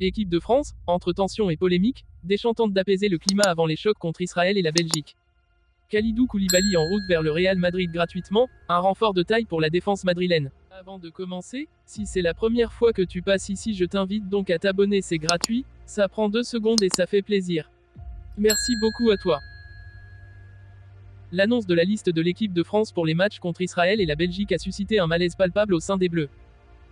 Équipe de France, entre tensions et polémiques, Deschamps tente d'apaiser le climat avant les chocs contre Israël et la Belgique. Kalidou Koulibaly en route vers le Real Madrid gratuitement, un renfort de taille pour la défense madrilène. Avant de commencer, si c'est la première fois que tu passes ici, je t'invite donc à t'abonner, c'est gratuit, ça prend 2 secondes et ça fait plaisir. Merci beaucoup à toi. L'annonce de la liste de l'équipe de France pour les matchs contre Israël et la Belgique a suscité un malaise palpable au sein des Bleus.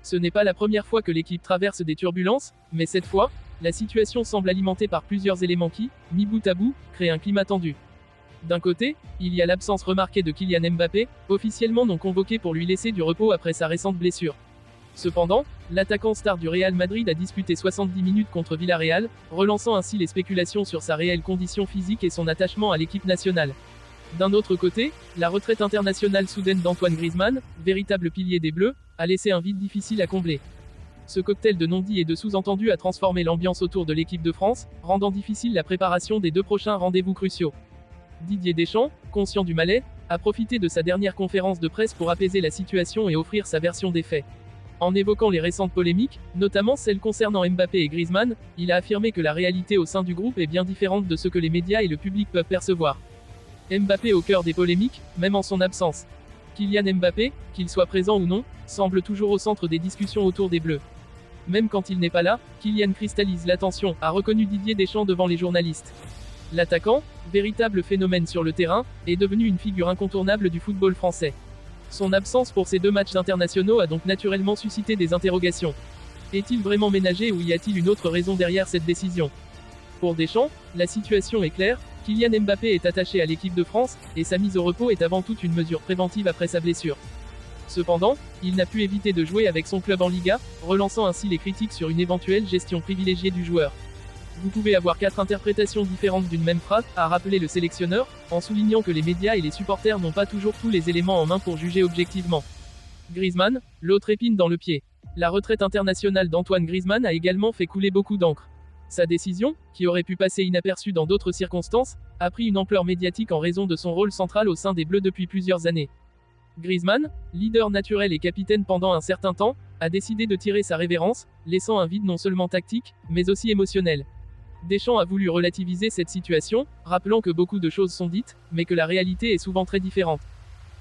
Ce n'est pas la première fois que l'équipe traverse des turbulences, mais cette fois, la situation semble alimentée par plusieurs éléments qui, mis bout à bout, créent un climat tendu. D'un côté, il y a l'absence remarquée de Kylian Mbappé, officiellement non convoqué pour lui laisser du repos après sa récente blessure. Cependant, l'attaquant star du Real Madrid a disputé 70 minutes contre Villarreal, relançant ainsi les spéculations sur sa réelle condition physique et son attachement à l'équipe nationale. D'un autre côté, la retraite internationale soudaine d'Antoine Griezmann, véritable pilier des Bleus, a laissé un vide difficile à combler. Ce cocktail de non-dits et de sous-entendus a transformé l'ambiance autour de l'équipe de France, rendant difficile la préparation des 2 prochains rendez-vous cruciaux. Didier Deschamps, conscient du malaise, a profité de sa dernière conférence de presse pour apaiser la situation et offrir sa version des faits. En évoquant les récentes polémiques, notamment celles concernant Mbappé et Griezmann, il a affirmé que la réalité au sein du groupe est bien différente de ce que les médias et le public peuvent percevoir. Mbappé au cœur des polémiques, même en son absence. Kylian Mbappé, qu'il soit présent ou non, semble toujours au centre des discussions autour des Bleus. Même quand il n'est pas là, Kylian cristallise l'attention, a reconnu Didier Deschamps devant les journalistes. L'attaquant, véritable phénomène sur le terrain, est devenu une figure incontournable du football français. Son absence pour ces 2 matchs internationaux a donc naturellement suscité des interrogations. Est-il vraiment ménagé ou y a-t-il une autre raison derrière cette décision? Pour Deschamps, la situation est claire, Kylian Mbappé est attaché à l'équipe de France, et sa mise au repos est avant tout une mesure préventive après sa blessure. Cependant, il n'a pu éviter de jouer avec son club en Liga, relançant ainsi les critiques sur une éventuelle gestion privilégiée du joueur. Vous pouvez avoir 4 interprétations différentes d'une même phrase, a rappelé le sélectionneur, en soulignant que les médias et les supporters n'ont pas toujours tous les éléments en main pour juger objectivement. Griezmann, l'autre épine dans le pied. La retraite internationale d'Antoine Griezmann a également fait couler beaucoup d'encre. Sa décision, qui aurait pu passer inaperçue dans d'autres circonstances, a pris une ampleur médiatique en raison de son rôle central au sein des Bleus depuis plusieurs années. Griezmann, leader naturel et capitaine pendant un certain temps, a décidé de tirer sa révérence, laissant un vide non seulement tactique, mais aussi émotionnel. Deschamps a voulu relativiser cette situation, rappelant que beaucoup de choses sont dites, mais que la réalité est souvent très différente.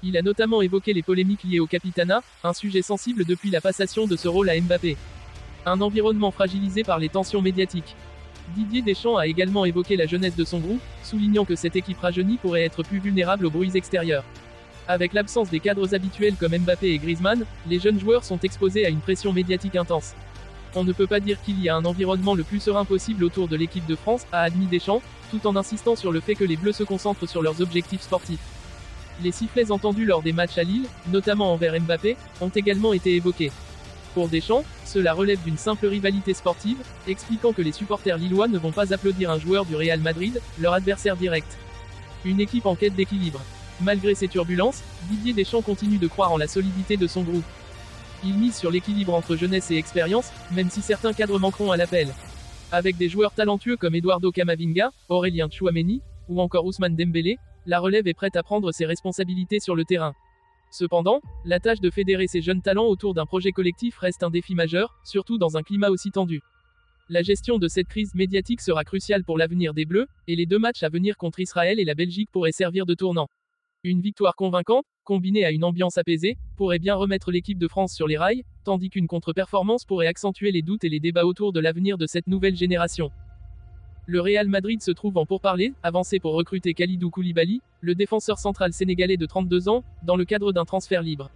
Il a notamment évoqué les polémiques liées au capitanat, un sujet sensible depuis la passation de ce rôle à Mbappé. Un environnement fragilisé par les tensions médiatiques. Didier Deschamps a également évoqué la jeunesse de son groupe, soulignant que cette équipe rajeunie pourrait être plus vulnérable aux bruits extérieurs. Avec l'absence des cadres habituels comme Mbappé et Griezmann, les jeunes joueurs sont exposés à une pression médiatique intense. On ne peut pas dire qu'il y a un environnement le plus serein possible autour de l'équipe de France, a admis Deschamps, tout en insistant sur le fait que les Bleus se concentrent sur leurs objectifs sportifs. Les sifflets entendus lors des matchs à Lille, notamment envers Mbappé, ont également été évoqués. Pour Deschamps, cela relève d'une simple rivalité sportive, expliquant que les supporters lillois ne vont pas applaudir un joueur du Real Madrid, leur adversaire direct. Une équipe en quête d'équilibre. Malgré ces turbulences, Didier Deschamps continue de croire en la solidité de son groupe. Il mise sur l'équilibre entre jeunesse et expérience, même si certains cadres manqueront à l'appel. Avec des joueurs talentueux comme Eduardo Camavinga, Aurélien Tchouaméni, ou encore Ousmane Dembélé, la relève est prête à prendre ses responsabilités sur le terrain. Cependant, la tâche de fédérer ces jeunes talents autour d'un projet collectif reste un défi majeur, surtout dans un climat aussi tendu. La gestion de cette crise médiatique sera cruciale pour l'avenir des Bleus, et les 2 matchs à venir contre Israël et la Belgique pourraient servir de tournant. Une victoire convaincante, combinée à une ambiance apaisée, pourrait bien remettre l'équipe de France sur les rails, tandis qu'une contre-performance pourrait accentuer les doutes et les débats autour de l'avenir de cette nouvelle génération. Le Real Madrid se trouve en pourparlers, avancé pour recruter Kalidou Koulibaly, le défenseur central sénégalais de 32 ans, dans le cadre d'un transfert libre.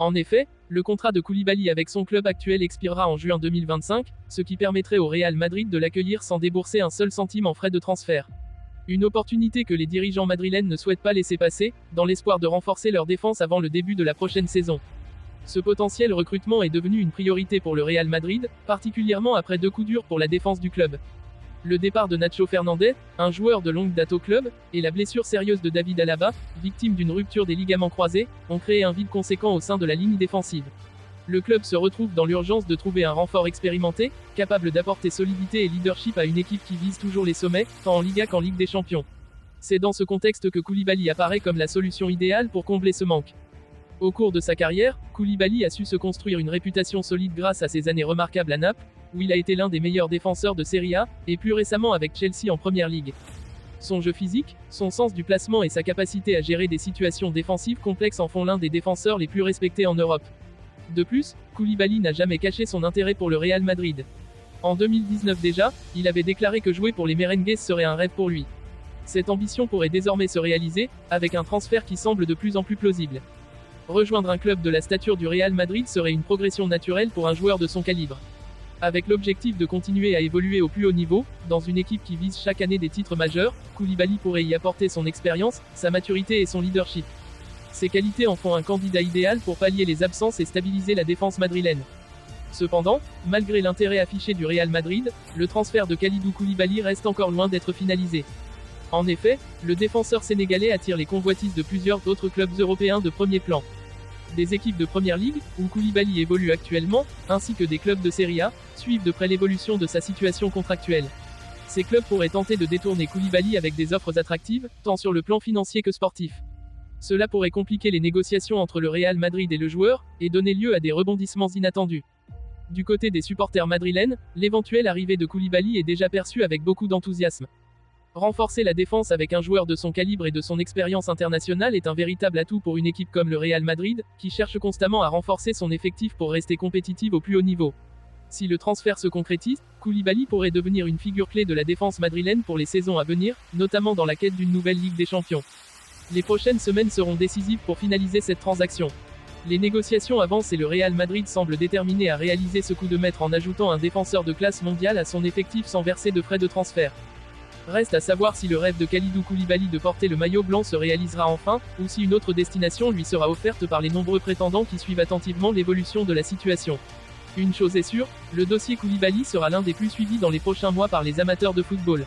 En effet, le contrat de Koulibaly avec son club actuel expirera en juin 2025, ce qui permettrait au Real Madrid de l'accueillir sans débourser un seul centime en frais de transfert. Une opportunité que les dirigeants madrilènes ne souhaitent pas laisser passer, dans l'espoir de renforcer leur défense avant le début de la prochaine saison. Ce potentiel recrutement est devenu une priorité pour le Real Madrid, particulièrement après 2 coups durs pour la défense du club. Le départ de Nacho Fernandez, un joueur de longue date au club, et la blessure sérieuse de David Alaba, victime d'une rupture des ligaments croisés, ont créé un vide conséquent au sein de la ligne défensive. Le club se retrouve dans l'urgence de trouver un renfort expérimenté, capable d'apporter solidité et leadership à une équipe qui vise toujours les sommets, tant en Liga qu'en Ligue des Champions. C'est dans ce contexte que Koulibaly apparaît comme la solution idéale pour combler ce manque. Au cours de sa carrière, Koulibaly a su se construire une réputation solide grâce à ses années remarquables à Naples, où il a été l'un des meilleurs défenseurs de Serie A, et plus récemment avec Chelsea en Première Ligue. Son jeu physique, son sens du placement et sa capacité à gérer des situations défensives complexes en font l'un des défenseurs les plus respectés en Europe. De plus, Koulibaly n'a jamais caché son intérêt pour le Real Madrid. En 2019 déjà, il avait déclaré que jouer pour les Merengues serait un rêve pour lui. Cette ambition pourrait désormais se réaliser, avec un transfert qui semble de plus en plus plausible. Rejoindre un club de la stature du Real Madrid serait une progression naturelle pour un joueur de son calibre. Avec l'objectif de continuer à évoluer au plus haut niveau, dans une équipe qui vise chaque année des titres majeurs, Koulibaly pourrait y apporter son expérience, sa maturité et son leadership. Ces qualités en font un candidat idéal pour pallier les absences et stabiliser la défense madrilène. Cependant, malgré l'intérêt affiché du Real Madrid, le transfert de Kalidou Koulibaly reste encore loin d'être finalisé. En effet, le défenseur sénégalais attire les convoitises de plusieurs autres clubs européens de premier plan. Des équipes de Première Ligue, où Koulibaly évolue actuellement, ainsi que des clubs de Serie A, suivent de près l'évolution de sa situation contractuelle. Ces clubs pourraient tenter de détourner Koulibaly avec des offres attractives, tant sur le plan financier que sportif. Cela pourrait compliquer les négociations entre le Real Madrid et le joueur, et donner lieu à des rebondissements inattendus. Du côté des supporters madrilènes, l'éventuelle arrivée de Koulibaly est déjà perçue avec beaucoup d'enthousiasme. Renforcer la défense avec un joueur de son calibre et de son expérience internationale est un véritable atout pour une équipe comme le Real Madrid, qui cherche constamment à renforcer son effectif pour rester compétitive au plus haut niveau. Si le transfert se concrétise, Koulibaly pourrait devenir une figure clé de la défense madrilène pour les saisons à venir, notamment dans la quête d'une nouvelle Ligue des Champions. Les prochaines semaines seront décisives pour finaliser cette transaction. Les négociations avancent et le Real Madrid semble déterminé à réaliser ce coup de maître en ajoutant un défenseur de classe mondiale à son effectif sans verser de frais de transfert. Reste à savoir si le rêve de Kalidou Koulibaly de porter le maillot blanc se réalisera enfin, ou si une autre destination lui sera offerte par les nombreux prétendants qui suivent attentivement l'évolution de la situation. Une chose est sûre, le dossier Koulibaly sera l'un des plus suivis dans les prochains mois par les amateurs de football.